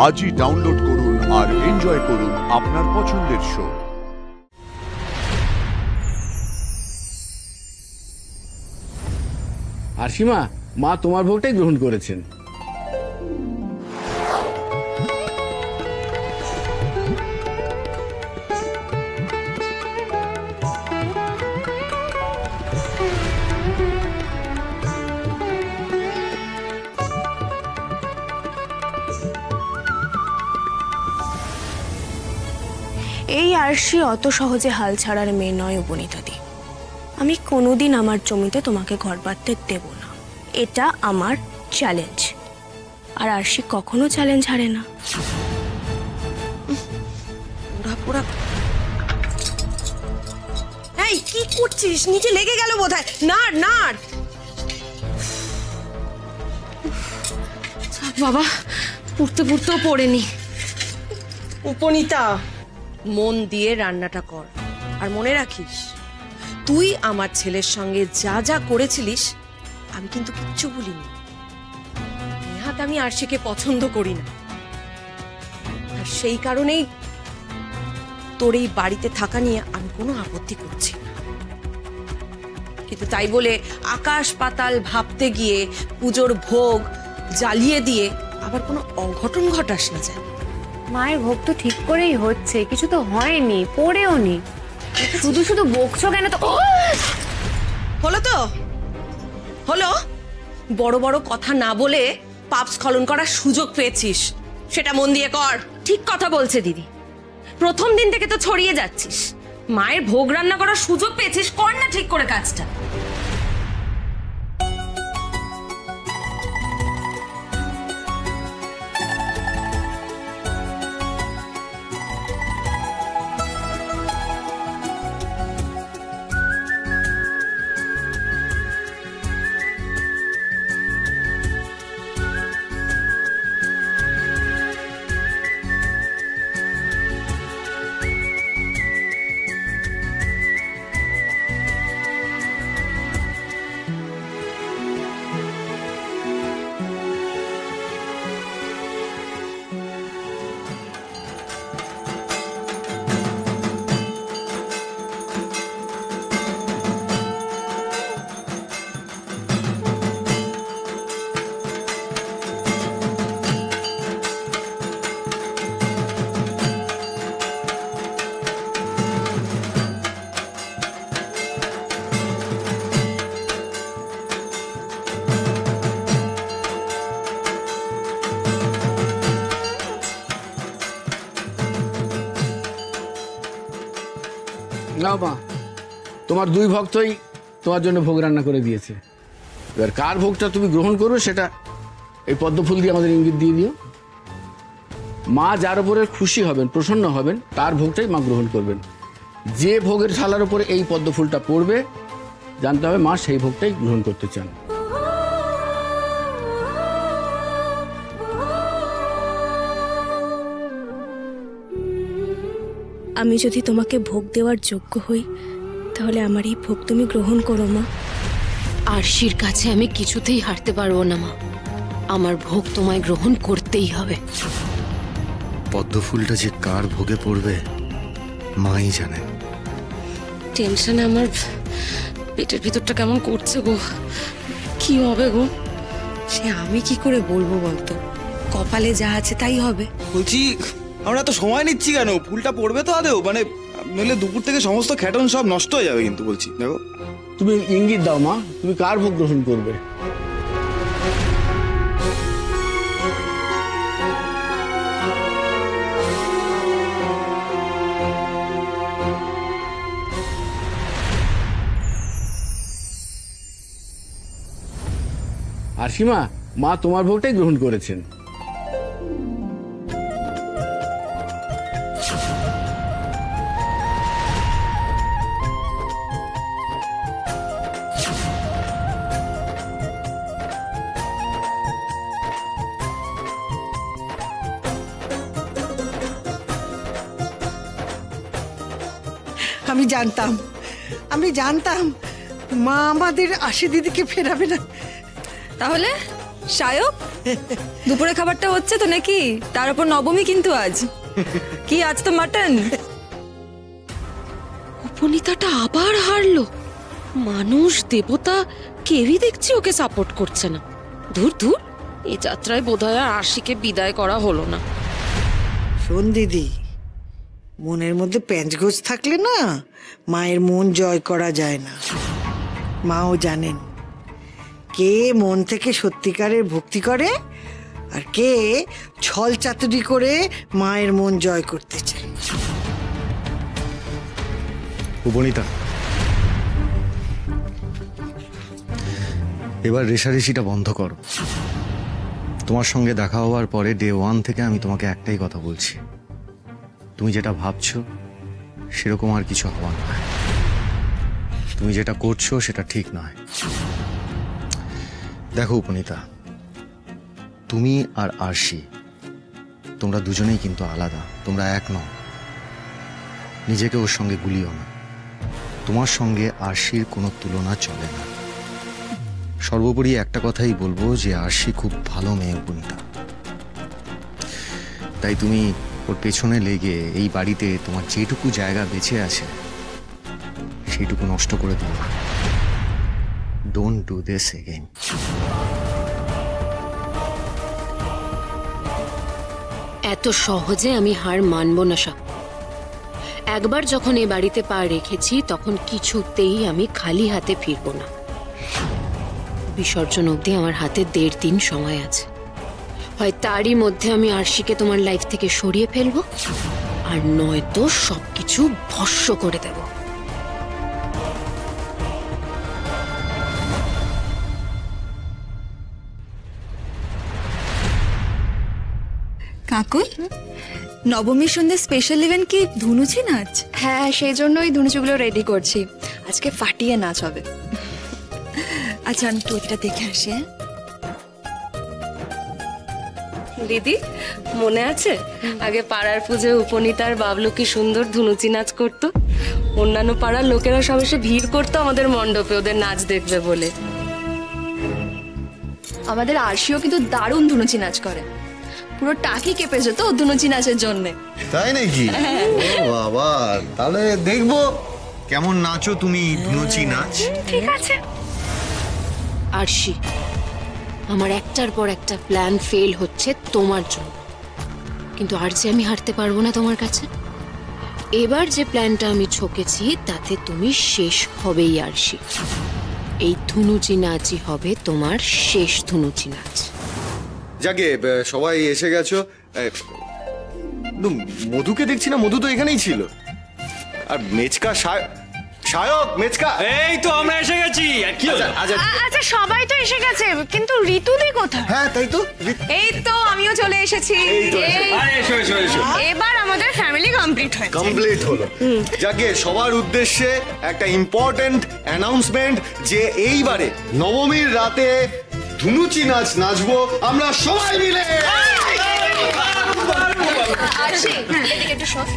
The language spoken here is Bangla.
আজই ডাউনলোড করুন আর এনজয় করুন আপনার পছন্দের শো। আরশিমা, মা তোমার ভোগটাই গ্রহণ করেছেন। এই আরশি অত সহজে হাল ছাড়ার মেয়ে নয় উপনীতাদি। আমি কোনোদিন আমার জমিতে তোমাকে ঘর বাঁধতে দেব না, এটা আমার চ্যালেঞ্জ। আর আরশি কখনো চ্যালেঞ্জ হারে না। এই কি করছিস? নিচে লেগে গেল বোধহয়। নাড় নাড়। বাবা, পড়তে পড়তেও পড়েনি। উপনীতা, মন দিয়ে রান্নাটা কর। আর মনে রাখিস, তুই আমার ছেলের সঙ্গে যা যা করেছিলিস আমি কিন্তু কিচ্ছু বলিনি। নেহাত আমি আরশিকে পছন্দ করি না, আর সেই কারণেই তোর এই বাড়িতে থাকা নিয়ে আমি কোনো আপত্তি করছি না। কিন্তু তাই বলে আকাশ পাতাল ভাবতে গিয়ে পুজোর ভোগ জ্বালিয়ে দিয়ে আবার কোনো অঘটন ঘটাস না যেন। মায়ের ভোগ তো ঠিক করেই হচ্ছে, কিছু তো হয়নি, পড়েও নি। শুধু শুধু বকছো কেন? তো হলো তো হলো, বড় বড় কথা না বলে পাপ স্খলন করার সুযোগ পেয়েছিস, সেটা মন দিয়ে কর। ঠিক কথা বলছে দিদি, প্রথম দিন থেকে তো ছড়িয়ে যাচ্ছিস। মায়ের ভোগ রান্না করার সুযোগ পেয়েছিস, কর না ঠিক করে কাজটা। নাও মা, তোমার দুই ভক্তই তোমার জন্য ভোগ রান্না করে দিয়েছে। এবার কার ভোগটা তুমি গ্রহণ করো সেটা এই পদ্মফুল দিয়ে আমাদের ইঙ্গিত দিয়ে দিও। মা যার উপরে খুশি হবেন, প্রসন্ন হবেন, তার ভোগটাই মা গ্রহণ করবেন। যে ভোগের থালার উপরে এই পদ্মফুলটা পড়বে, জানতে হবে মা সেই ভোগটাই গ্রহণ করতে চান। আমি যদি তোমাকে ভোগ দেওয়ার যোগ্য হই, তাহলে আমার এই ভোগ তুমি গ্রহণ করো মা। আরশির কাছে আমি কিছুতেই হারতে পারবো না মা, আমার ভোগ তোমায় গ্রহণ করতেই হবে। পদ্মফুলটা যে কার ভোগে পড়বে মাই জানে। টেনশনে আমার পেটের ভিতরটা কেমন করছে গো, কি হবে গো? সে আমি কি করে বলবো বলতো, কপালে যা আছে তাই হবে। বলছি আমরা এত সময় নিচ্ছি কেন? ফুলটা পড়বে তো আদেও, মানে নইলে দুপুর থেকে সমস্ত খ্যাটন সব নষ্ট হয়ে যাবে। কিন্তু বলছি দেখো, তুমি ইঙ্গিত দাও মা, তুমি কার ভোগ গ্রহণ করবে। আরশিমা, মা তোমার ভোগটাই গ্রহণ করেছেন। আমি জানতাম মা আমাদের আশি দিদিকে ফেরাবে না। তাহলে সায়ক দুপুরে খাবারটা হচ্ছে তো নাকি? তার উপর নবমী কিন্তু আজ। কি আজ তো মাটন? উপনীতাটা আবার হারলো। মানুষ দেবতা কেউই দেখছি ওকে সাপোর্ট করছে না। ধুর ধুর, এই যাত্রায় বোধহয় আর আরশিকে বিদায় করা হলো না। শোন দিদি, মনের মধ্যে প্যাঁচগোছ থাকলে না মায়ের মন জয় করা যায় না। মাও জানেন কে মন থেকে সত্যিকারের ভক্তি করে আর কে ছল চাতুরি করে মায়ের মন জয় করতে চায়। উপনীতা, এবার রেশারেশিটা বন্ধ করো। তোমার সঙ্গে দেখা হওয়ার পরে ডে 1 থেকে আমি তোমাকে একটাই কথা বলছি, তুমি যেটা ভাবছো সেরকম আর কিছু হওয়ার নয়। তুমি যেটা করছো সেটা ঠিক নয়। দেখো উপনীতা, তুমি আর আরশি তোমরা দুজনেই কিন্তু আলাদা, তোমরা এক নও। নিজেকে ওর সঙ্গে গুলিও না। তোমার সঙ্গে আরশির কোনো তুলনা চলে না। সর্বোপরি একটা কথাই বলবো যে আরশি খুব ভালো মেয়ে উপনীতা, তাই তুমি ওর পেছনে লেগে এই বাড়িতে তোমার যেটুকু জায়গা বেঁচে আছে সেইটুকু নষ্ট করে দিও না। Don't do this again. এত সহজে আমি হার মানব না সব। একবার যখন এই বাড়িতে পা রেখেছি তখন কিছুতেই আমি খালি হাতে ফিরবো না। বিসর্জন অবধি আমার হাতে 1.5 দিন সময় আছে। হয় তারই মধ্যে আমি আরশিকে তোমার লাইফ থেকে সরিয়ে ফেলবো, আর নয়তো সবকিছু ভস্ম করে দেব। কাকুই, নবমীর সন্ধ্যে স্পেশাল ইভেন্ট কি ধুনুচি নাচ? হ্যাঁ, সেই জন্যই ধুনুচিগুলো রেডি করছি। আজকে ফাটিয়ে নাচ হবে। আচ্ছা, আমি তো এটা দেখে আসি। দিদি, মনে আছে আগে পাড়ার পুজোয় উপনীতার বাবলু কি সুন্দর ধুনুচি নাচ করতো? অন্যান্য পাড়ার লোকেরা সব এসে ভিড় করতো আমাদের মণ্ডপে ওদের নাচ দেখবে বলে। আমাদের আরশিও কিন্তু দারুণ ধুনুচি নাচ করে। পুরো টাকি কেঁপে যেত ও ধুনুচি নাচের জন্য। তাই নাকি? ও বাবা, তাহলে দেখবো কেমন নাচো তুমি ধুনুচি নাচ। ঠিক আছে। আরশি, আমার একটার পর একটা প্ল্যান ফেল হচ্ছে তোমার জন্য, কিন্তু আর যে আমি হারতে পারবো না তোমার কাছে। এবার যে প্ল্যানটা আমি ছকেছি তাতে তুমি শেষ হবেই আরশি। এই ধুনুচি নাচই হবে তোমার শেষ ধুনুচি নাচ। যাকে সবাই এসে গেছো। মধুকে দেখছি না, মধু তো এখানেই ছিল। আর মেচকা শায়ক, মেচকা, এই তো আমরা এসে গেছি। কি আচ্ছা, সবাই তো এসে গেছে, কিন্তু ঋতুদি কোথায়? হ্যাঁ তাই তো। এই তো আমিও চলে এসেছি। এসো এসো এসো। এবার আমাদের ফ্যামিলি কমপ্লিট হলো। যাকে সবার উদ্দেশ্যে একটা ইম্পর্টেন্ট অ্যানাউন্সমেন্ট, যে এইবারে নবমীর রাতে ধুনুচি নাচ নাচবো আমরা সবাই মিলে। আরশি, এদিকে একটু সর।